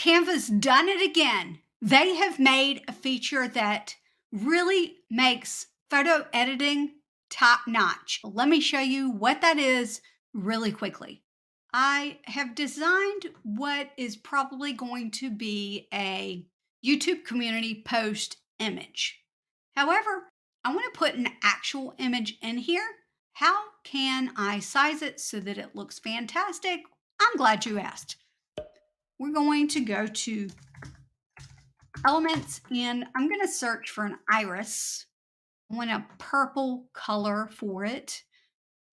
Canva's done it again. They have made a feature that really makes photo editing top notch. Let me show you what that is really quickly. I have designed what is probably going to be a YouTube community post image. However, I want to put an actual image in here. How can I size it so that it looks fantastic? I'm glad you asked. We're going to go to Elements and I'm going to search for an iris. I want a purple color for it.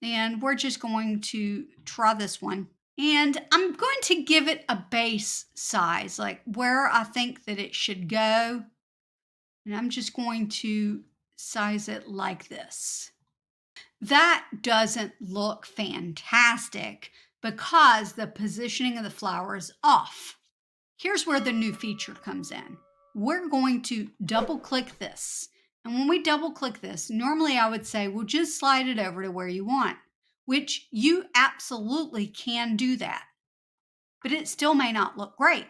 And we're just going to try this one. And I'm going to give it a base size, like where I think that it should go. And I'm just going to size it like this. That doesn't look fantastic because the positioning of the flower is off. Here's where the new feature comes in. We're going to double click this. And when we double click this, normally I would say, well, just slide it over to where you want, which you absolutely can do that. But it still may not look great.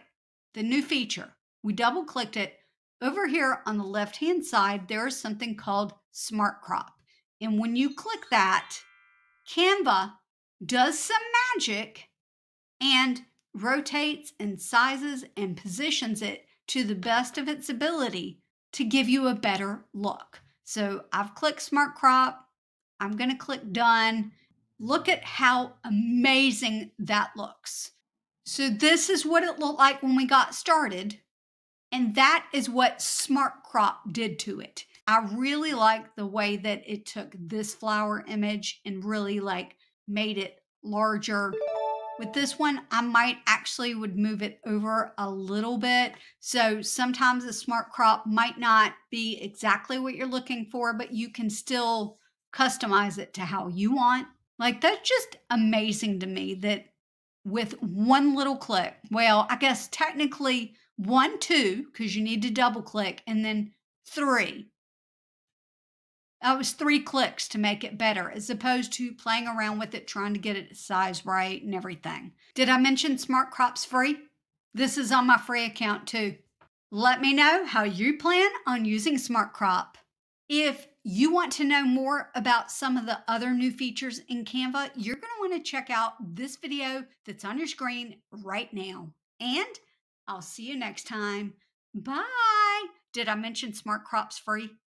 The new feature, we double clicked it. Over here on the left-hand side, there is something called Smart Crop. And when you click that, Canva does some magic and rotates and sizes and positions it to the best of its ability to give you a better look. So I've clicked Smart Crop. I'm going to click Done. Look at how amazing that looks. So this is what it looked like when we got started. And that is what Smart Crop did to it. I really like the way that it took this flower image and really made it larger. With this one, I might actually would move it over a little bit. So sometimes a Smart Crop might not be exactly what you're looking for, but you can still customize it to how you want. That's just amazing to me that with one little click, well, I guess technically 1, 2, because you need to double click, and then 3. That was 3 clicks to make it better, as opposed to playing around with it, trying to get it size right and everything. Did I mention Smart Crop's free? This is on my free account too. Let me know how you plan on using Smart Crop. If you want to know more about some of the other new features in Canva, you're going to want to check out this video that's on your screen right now. And I'll see you next time. Bye. Did I mention Smart Crop's free?